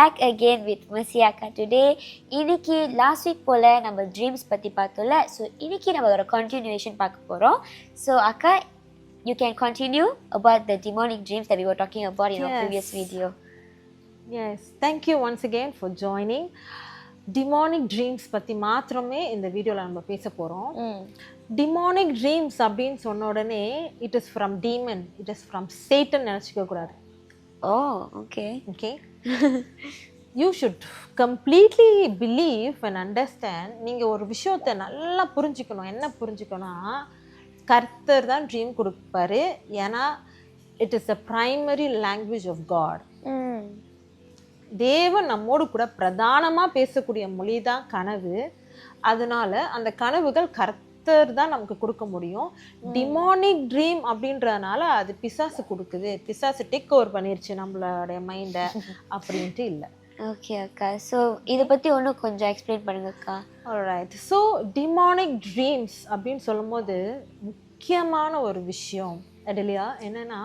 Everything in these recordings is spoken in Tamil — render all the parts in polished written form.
back again with Mercy Akka today. இன்னைக்கு last week போல நம்ம dreams பத்தி பார்த்தோம்ல. So இன்னைக்கு நம்ம ஒரு continuation பார்க்க போறோம். So Akka, you can continue about the demonic dreams that we were talking about in our previous video. Yes, thank you once again for joining. Demonic dreams பத்தி மாத்திரமே இந்த வீடியோல நம்ம பேச போறோம். Demonic dreams அப்படின்னு சொன்ன உடனே it is from demon, it is from Satan நினைச்சுக்க கூடாது. Oh, okay. Okay. You should completely believe and understand. நீங்க ஒரு விஷயத்தை நல்லா புரிஞ்சுக்கணும். என்ன புரிஞ்சுக்கணும்? கர்த்தர் தான் ட்ரீம் கொடுப்பாரு. ஏன்னா it is the primary language of God. தேவன் நம்மோடு கூட பிரதானமா பேசக்கூடிய மொழி தான் கனவு. அதனால அந்த கனவுகள் கர்த்தர் தான் நமக்கு கொடுக்க முடியும். டிமானிக் ட்ரீம் அப்படின்றதுனால அது பிசாசு கொடுக்குது, பிசாசு டேக் ஓவர் பண்ணிருச்சு நம்மளுடைய மைண்டை அப்படின்ட்டு இல்லை. ஓகே அக்கா, ஸோ இதை பற்றி ஒன்றும் கொஞ்சம் எக்ஸ்பிளைன் பண்ணுங்க அக்கா. ஆல்ரைட், ஸோ டிமானிக் ட்ரீம்ஸ் அப்படின்னு சொல்லும் போது முக்கியமான ஒரு விஷயம் இல்லையா, என்னன்னா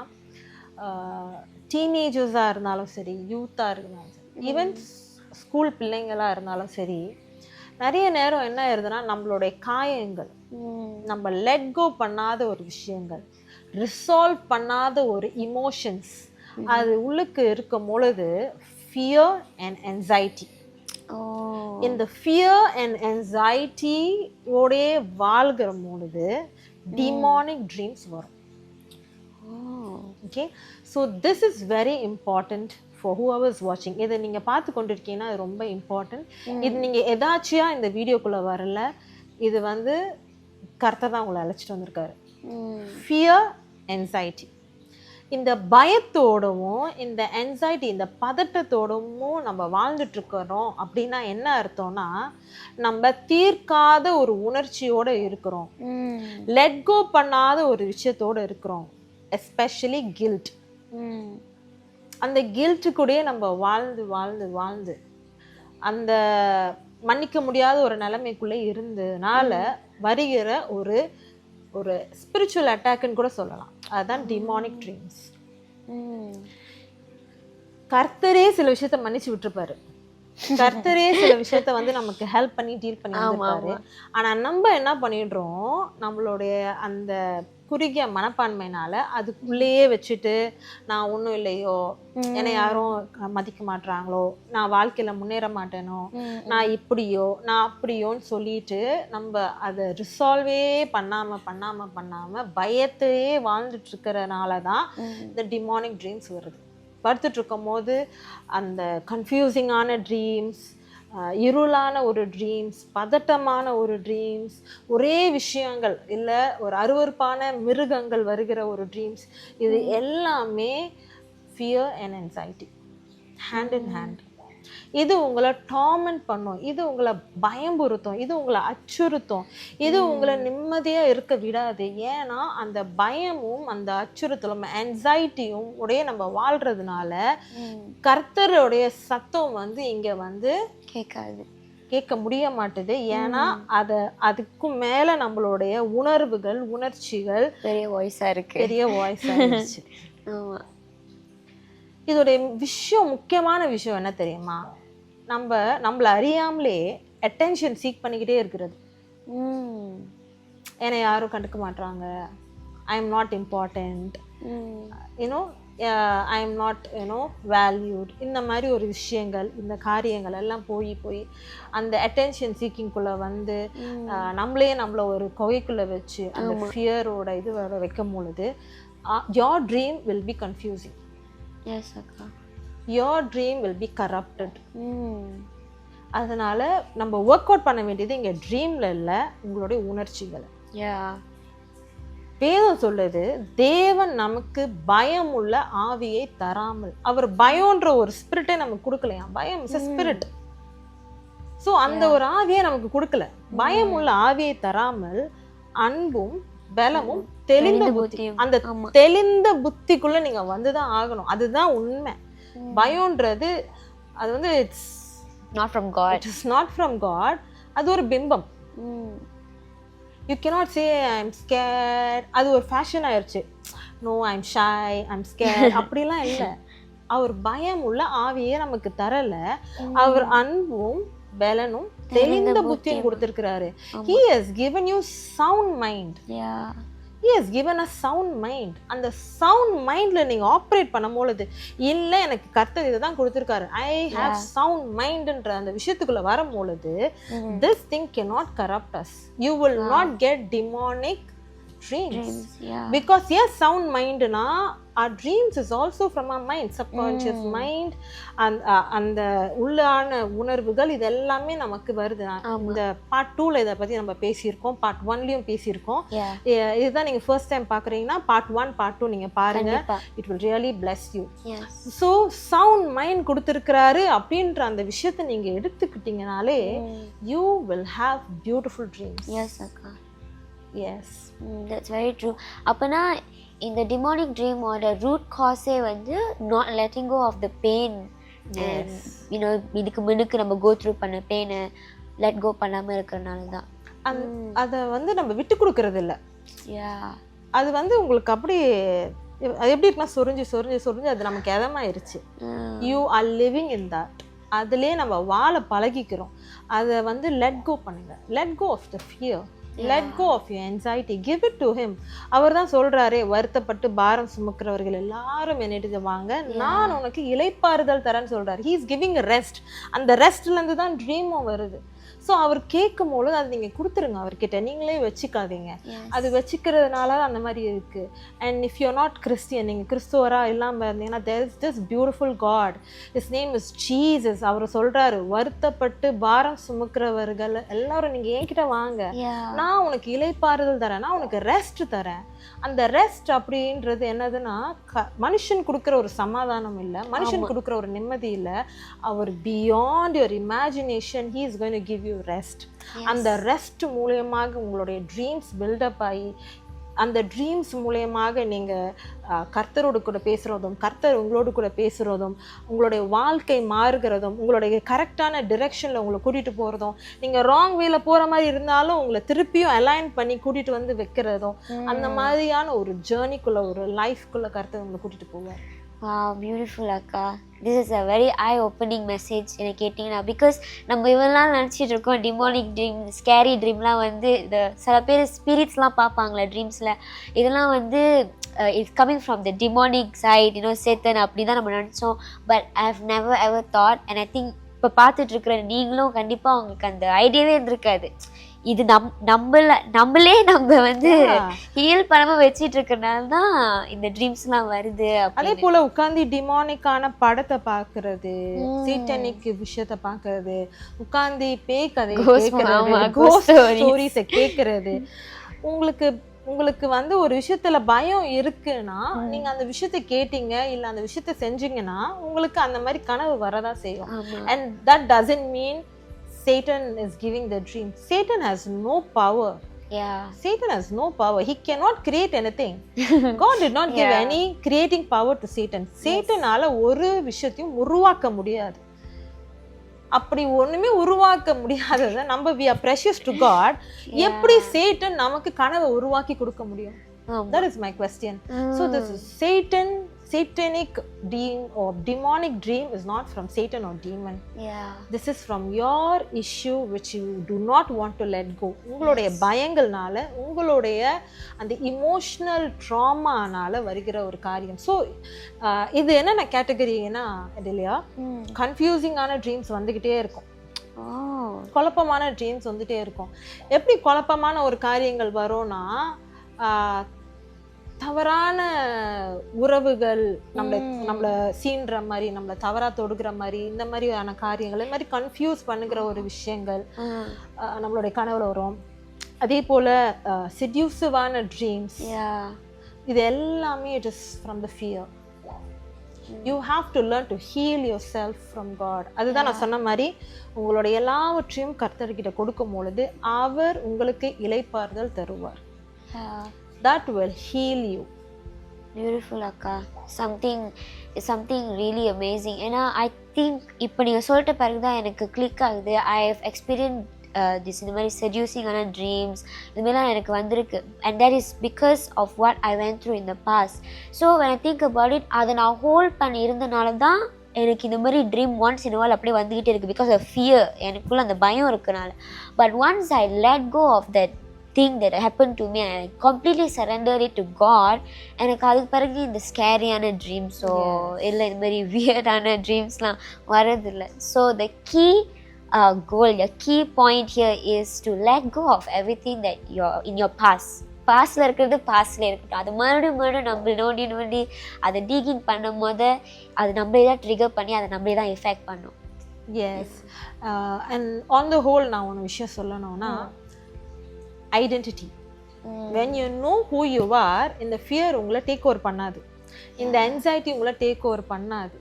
டீனேஜர்ஸாக இருந்தாலும் சரி, யூத்தாக இருந்தாலும் சரி, ஈவன் ஸ்கூல் பிள்ளைங்களாக இருந்தாலும் சரி, நிறைய நேரம் என்ன ஆயிருதுன்னா நம்மளுடைய காயங்கள், நம்ம லெட் கோ பண்ணாத ஒரு விஷயங்கள், ரிசால்வ் பண்ணாத ஒரு இமோஷன்ஸ் அது உள்ளுக்கு இருக்கும் பொழுது ஃபியர் அண்ட் anxiety. இந்த ஃபியர் அண்ட் anxietyயோடே வாழ்கிற பொழுது டிமானிக் ட்ரீம்ஸ் வரும். Okay, so this is very important for whoever is watching. இதை நீங்க பார்த்து கொண்டிருக்கீங்கன்னா அது ரொம்ப இம்பார்ட்டன்ட். இது நீங்க எதாச்சியா இந்த வீடியோக்குள்ள வரல, இது வந்து கர்த்தர் தான் உங்களை அழைச்சிட்டு வந்திருக்காரு. ஃபியர், anxiety, இந்த பயத்தோடவும் இந்த anxiety, இந்த பதட்டத்தோடவும் நம்ம வாழ்ந்துட்டு இருக்கிறோம் அப்படின்னா என்ன அர்த்தம்னா நம்ம தீர்க்காத ஒரு உணர்ச்சியோட இருக்கிறோம், லெட் கோ பண்ணாத ஒரு விஷயத்தோட இருக்கிறோம். Especially guilt. அந்த கில்ட்டு கூடயே நம்ம வாழ்ந்து வாழ்ந்து வாழ்ந்து அந்த மன்னிக்க முடியாத ஒரு நிலைமைக்குள்ளே இருந்ததுனால வருகிற ஒரு ஒரு ஸ்பிரிச்சுவல் அட்டாக்னு கூட சொல்லலாம். அதுதான் டிமானிக் ட்ரீம்ஸ். கர்த்தரே சில விஷயத்த மன்னிச்சு விட்டுருப்பாரு, கர்த்தரே சில விஷயத்த வந்து நமக்கு ஹெல்ப் பண்ணி டீல் பண்ணி வந்திருப்பாரு. ஆனா நம்ம என்ன பண்ணிடுறோம், நம்மளுடைய அந்த குறுகிய மனப்பான்மையினால அதுக்குள்ளேயே வச்சுட்டு நான் ஒன்றும் இல்லையோ, என்னை யாரும் மதிக்க மாட்டாங்களோ, நான் வாழ்க்கையில முன்னேற மாட்டேனோ, நான் இப்படியோ நான் அப்படியோன்னு சொல்லிட்டு நம்ம அதை ரிசால்வே பண்ணாம பண்ணாம பண்ணாம பயத்தையே வாழ்ந்துட்டு இருக்கிறனால தான் இந்த டிமானிக் ட்ரீம்ஸ் வருது. படுத்துட்டு இருக்கும் போது அந்த கன்ஃபியூசிங்கான ட்ரீம்ஸ், இருளான ஒரு ட்ரீம்ஸ், பதட்டமான ஒரு ட்ரீம்ஸ், ஒரே விஷயங்கள் இல்லை ஒரு அருவருப்பான மிருகங்கள் வருகிற ஒரு ட்ரீம்ஸ், இது எல்லாமே fear and anxiety hand in hand. இது உங்களை டார்மெண்ட் பண்ணும், இது உங்களை பயம்புறுத்தும், இது உங்களை அச்சுறுத்தும், இது உங்களை நிம்மதியாக இருக்க விடாது. ஏன்னா அந்த பயமும் அந்த அச்சுறுத்தலும் anxietyயும் உடைய நம்ம வாழ்றதுனால கர்த்தருடைய சத்தம் வந்து இங்கே வந்து கேட்க முடிய மாட்டுது. ஏன்னா அதுக்கு மேலே நம்மளுடைய உணர்வுகள் உணர்ச்சிகள் பெரிய வாய்ஸா இருக்கு, பெரிய வாய்ஸா இருந்துச்சு. இதோடைய விஷயம், முக்கியமான விஷயம் என்ன தெரியுமா, நம்மளை அறியாமலே அட்டென்ஷன் சீக் பண்ணிக்கிட்டே இருக்கிறது. என்னை யாரும் கண்டுக்க மாட்டாங்க, I am not important, you know I am not valued, இந்த மாதிரி ஒரு விஷயங்கள், இந்த காரியங்கள் எல்லாம் போய் போய் அந்த அட்டென்ஷன் சீக்கிங்குள்ளே வந்து நம்மளை ஒரு கொகைக்குள்ளே வச்சு அந்த ஃபியரோட இது வைக்கும் பொழுது your dream will be confusing. Yes, Akka. Your dream will be corrupted. அதனால நம்ம ஒர்க் அவுட் பண்ண வேண்டியது இங்கே ட்ரீம்ல இல்லை, உங்களுடைய உணர்ச்சிகளை. வேதம் சொல்லுது, தேவன் நமக்கு பயம் உள்ள ஆவியை தராமல், அவர் பயம்ன்ற ஒரு ஸ்பிரிட்டே நமக்கு கொடுக்கலையா. பயம் இஸ் a spirit. ஸோ அந்த ஒரு ஆவியை நமக்கு கொடுக்கல. பயம் உள்ள ஆவியை தராமல் அன்பும் பலமும் தெளிந்த புத்தி, அந்த தெளிந்த புத்திக்குள்ள நீங்க வந்துதான் ஆகணும். அதுதான் உண்மை. பயம்ன்றது அது வந்து it's not from God, it is not from God. அது ஒரு பிம்பம். You cannot say I am scared. அது ஒரு ஃபேஷன் ஆயிடுச்சு. No I am shy, I am scared அப்படிலாம் இல்லை. அவர் பயம் உள்ள ஆவியே நமக்கு தரல, அவர் அன்பும் பலனும் தெளிந்த புத்தியும் கொடுத்திருக்கிறாரு. He has given you sound mind. Yeah. He has given us sound mind. அந்த sound mindல நீங்க ஆப்ரேட் பண்ணும்போது இல்ல எனக்கு கர்த்தர் இதை தான் கொடுத்திருக்காரு, I have sound mindன்ற அந்த விஷயத்துக்குள்ள வரும்பொழுது this thing cannot corrupt us. You will not get demonic dreams. Yeah. Because yes, sound mind na our dreams is also from our mind, subconscious mind, and அந்த உள்ளான உணர்வுகள் இது எல்லாமே நமக்கு வருது. இந்த பார்ட் 2ல இத பத்தி நம்ம பேசியிருக்கோம், பார்ட் 1லயும் பேசியிருக்கோம். இதுதான் நீங்க ஃபர்ஸ்ட் டைம் பாக்குறீங்கன்னா பார்ட் 1 பார்ட் 2 நீங்க பாருங்க. It will really bless you. Yes. So sound mind கொடுத்திருக்காரு அப்படின்ற அந்த விஷயத்தை நீங்க எடுத்துக்கிட்டீங்கனாலே you will have beautiful dreams. Yes akka. Yes. That's very true. அப்பனா இந்த demonic dream ஓட root cause வந்து not letting go of the pain. Yes. And you know இதுக்கு முன்னுக்கு நம்ம go through பண்ண pain let go பண்ணாம இருக்கறனால தான். அத வந்து நம்ம விட்டு கொடுக்கிறது இல்ல. Yeah. அது வந்து உங்களுக்கு அப்படி அது எப்படி இருக்குன்னா சொரிஞ்சு சொரிஞ்சு சொரிஞ்சு அது நமக்கு எதமாயிருச்சு. You are living in that. அதுலயே நம்ம வாழ பழகிக்கிறோம். அதை வந்து let go பண்ணுங்க. Let go of the fear. Let go of your anxiety. Give it to him. அவர் தான் சொல்றாரே, வருத்தப்பட்டு பாரம் சுமக்கிறவர்கள் எல்லாரும் என்னிட்டு வாங்க, நான் உனக்கு இளைப்பாறுதல் தரேன்னு சொல்றாரு. He is giving a rest. அந்த ரெஸ்ட்ல இருந்து தான் ட்ரீமும் வருது. ஸோ அவர் கேட்கும் பொழுது அது நீங்கள் கொடுத்துருங்க அவர்கிட்ட, நீங்களே வச்சுக்காதீங்க. அது வச்சுக்கிறதுனால அந்த மாதிரி இருக்குது. And if you not Christian, நீங்கள் கிறிஸ்துவராக இல்லாமல் இருந்தீங்கன்னா there is this beautiful God. His name is Jesus. அவர் சொல்கிறாரு, வருத்தப்பட்டு பாரம் சுமக்கிறவர்கள் எல்லாரும் நீங்கள் என்கிட்ட வாங்க, நான் உனக்கு இளைப்பாறுதல் தரேன், நான் உனக்கு ரெஸ்ட் தரேன். அந்த ரெஸ்ட் அப்படின்றது என்னதுன்னா மனுஷன் கொடுக்குற ஒரு சமாதானம் இல்லை, மனுஷன் கொடுக்குற ஒரு நிம்மதி இல்லை. அவர் beyond your imagination he is going to give you rest. அந்த ரெஸ்ட் மூலமாக உங்களுடைய ட்ரீம்ஸ் பில்டப் ஆகி அந்த ட்ரீம்ஸ் மூலமாக நீங்கள் கர்த்தரோடு கூட பேசுகிறதும், கர்த்தர் உங்களோடு கூட பேசுகிறதும், உங்களுடைய வாழ்க்கை மாறுகிறதும், உங்களுடைய கரெக்டான டிரெக்ஷனில் உங்களை கூட்டிகிட்டு போகிறதும், நீங்கள் ராங் வேல போகிற மாதிரி இருந்தாலும் உங்களை திருப்பியும் அலைன் பண்ணி கூட்டிகிட்டு வந்து வைக்கிறதும், அந்த மாதிரியான ஒரு ஜேர்னிக்குள்ளே ஒரு லைஃப்குள்ளே கர்த்தர் உங்களை கூட்டிகிட்டு போவார். Wow, beautiful அக்கா. This is a very eye-opening message என்ன கேட்டிங்கன்னா. பிகாஸ் நம்ம இவெல்லாம் நினச்சிட்டு இருக்கோம் டிமானிக் ட்ரீம், ஸ்கேரி ட்ரீம்லாம் வந்து இந்த சில பேர் ஸ்பிரிட்ஸ்லாம் பார்ப்பாங்களே ட்ரீம்ஸில், இதெல்லாம் வந்து it's coming from the demonic side, you know Chetan அப்படி தான் நம்ம நினச்சோம். But I have never ever thought, and I think இப்போ பார்த்துட்டு இருக்கிற நீங்களும் கண்டிப்பாக உங்களுக்கு அந்த ஐடியாவே இருந்திருக்காது. இது நம்மளே நம்ம வந்து ஹீல் பண்ணாம வச்சிட்டு இருக்கறனால தான் இந்த ட்ரீம்ஸ்லாம் வருது. அதே போல உட்கார்ந்து டிமானிக்கான படத்தை பாக்குறது, சீட்டனிக் விஷயத்தை பாக்குறது, உட்கார்ந்து பேய் கதை ஸ்டோரிஸை கேட்கறது, உங்களுக்கு வந்து ஒரு விஷயத்துல பயம் இருக்குன்னா நீங்க அந்த விஷயத்தை கேட்டீங்க இல்ல அந்த விஷயத்தை செஞ்சீங்கன்னா உங்களுக்கு அந்த மாதிரி கனவு வரதான் செய்யும். And that doesn't mean Satan is giving the dream. Satan has no power. Yeah. Satan has no power. He cannot create anything. God did not give any creating power to Satan. Satanனால ஒரு விஷயத்தையும் உருவாக்க முடியாது. அப்படி ஒண்ணுமே உருவாக்க முடியாதத நம்ம we are precious to God. எப்படி Satan நமக்கு கனவை உருவாக்கி கொடுக்க முடியும்? That is my question. So this is satanic dream or demonic dream is not from Satan or demon. This is from your issue which you do not want to let go. உங்களுடைய பயங்கள்னால, உங்களுடைய அந்த emotional traumaனால வருகிற ஒரு காரியம். So இது என்னென்ன கேட்டகரினா டெலியா, கன்ஃபியூசிங் ஆன ட்ரீம்ஸ் வந்துகிட்டே இருக்கும், குழப்பமான ட்ரீம்ஸ் வந்துட்டே இருக்கும். எப்படி குழப்பமான ஒரு காரியங்கள் வரும்னா தவறான உறவுகள், நம்மள சீன்ற மாதிரி, நம்மள தவறா தொடுகிற மாதிரி, இந்த மாதிரியான காரியங்கள், இந்த மாதிரி கன்ஃபியூஸ் பண்ணுகிற ஒரு விஷயங்கள் நம்மளுடைய கனவுல வரும். அதே போல செட்யூசிவான ட்ரீம்ஸ், இது எல்லாமே it is from the fear. You have to learn to heal yourself from God. அதுதான் நான் சொன்ன மாதிரி உங்களுடைய எல்லாவற்றையும் கர்த்தர்கிட்ட கொடுக்கும் பொழுது அவர் உங்களுக்கு இளைப்பாறுதல் தருவார். That will heal you. Beautiful akka. Something really amazing. ஏன்னா I think இப்போ நீங்கள் சொல்லிட்ட பிறகு தான் எனக்கு கிளிக் ஆகுது. I have experienced this இந்த மாதிரி செடியூசிங்கான ட்ரீம்ஸ் இது மாதிரிலாம் எனக்கு வந்திருக்கு and that is because of what I went through in the past. So when I think about it, அதை நான் ஹோல்ட் பண்ணி இருந்தனால தான் எனக்கு இந்த மாதிரி ட்ரீம் ஒன்ஸ் இன் வால் அப்படியே வந்துக்கிட்டே இருக்குது பிகாஸ் ஆஃப் ஃபியர். எனக்குள்ள அந்த பயம் இருக்கனால. But once I let go of that thing that happened to me and I completely surrendered it to God, எனக்கு அதுக்கு பிறகு இந்த ஸ்கேரியான ட்ரீம்ஸோ இல்லை இந்த மாதிரி வியர்டான ட்ரீம்ஸ்லாம் வரதில்லை. So the key goal, the key point here is to let go of everything that you're in your past. பாஸ்டில் இருக்கிறது பாஸ்டில் இருக்கட்டும். அது மறுபடியும் நம்ம நோண்டி அதை டீகிங் பண்ணும் போது அது நம்மளே தான் ட்ரிகர் பண்ணி அதை நம்மளே தான் எஃபெக்ட் பண்ணும். Yes and on the whole நான் ஒன்று விஷயம் சொல்லணும்னா identity. when you know who you are, இந்த ஃபியர் உங்களை டேக் ஓவர் பண்ணாது, இந்த anxiety உங்களை டேக் ஓவர் பண்ணாது.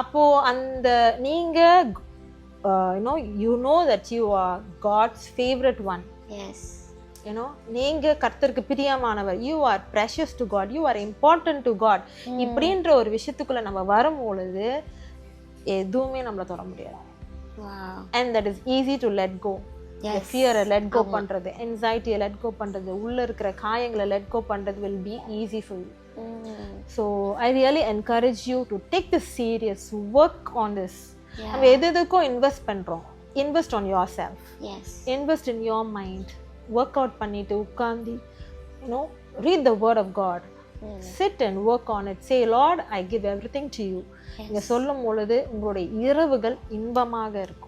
அப்போது அந்த நீங்கள் you know that you are God's favorite one. Yes. நீங்கள் கர்த்தருக்கு பிரியமானவர், you are precious to God, you are important to God. இப்படின்ற ஒரு விஷயத்துக்குள்ள நம்ம வரும்பொழுது எதுவுமே நம்மளை தொட முடியாது. and that is easy to let go. the fear let go பண்றது, anxiety let go பண்றது, உள்ள இருக்கிற காயங்களை let go பண்றது will be easy for you. so I really encourage you to take this serious, work on this. நம்ம எதுக்கும் இன்வெஸ்ட் பண்றோம், invest on yourself. invest in your mind. work out பண்ணிட்டு உட்கார்ந்து read the word of God. sit and work on it. say Lord, I give everything to you. நீங்க சொல்லும் பொழுது உங்களுடைய இரவுகள் இன்பமாக இருக்கும்.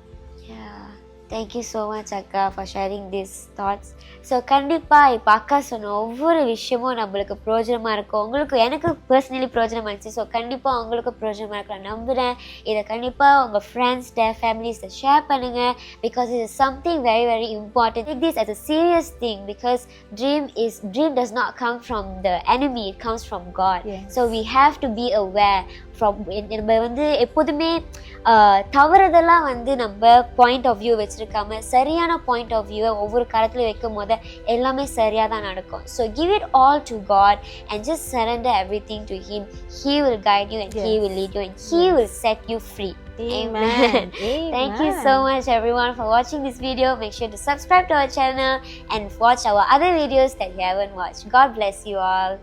Thank you so much அக்கா for sharing these thoughts. So கண்டிப்பாக இப்போ அக்கா சொன்ன ஒவ்வொரு விஷயமும் நம்மளுக்கு பிரோஜனமாக இருக்கும். உங்களுக்கு எனக்கு பர்சனலி பிரோஜனமாக இருந்துச்சு. ஸோ கண்டிப்பாக உங்களுக்கு பிரோஜனமாக இருக்கும் நான் நம்புகிறேன். இதை கண்டிப்பாக உங்கள் ஃப்ரெண்ட்ஸ்ட ஃபேமிலிஸ்ட ஷேர் பண்ணுங்கள். Because it is something very very important. Take this as a serious thing because dream does not come from the enemy, it comes from God. So we have to be aware from நம்ம வந்து எப்போதுமே தவறுதெல்லாம் வந்து நம்ம பாயிண்ட் ஆஃப் வியூ வச்சுருக்காம சரியான பாயிண்ட் ஆஃப் வியூவை ஒவ்வொரு காலத்துலையும் வைக்கும் போது எல்லாமே சரியாக தான் நடக்கும். So give it all to God and just surrender everything to Him. He will guide you and He will lead you and He will set you free. Amen. Thank you so much everyone for watching this video. Make sure to subscribe to our channel and watch our other videos that you haven't watched. God bless you all.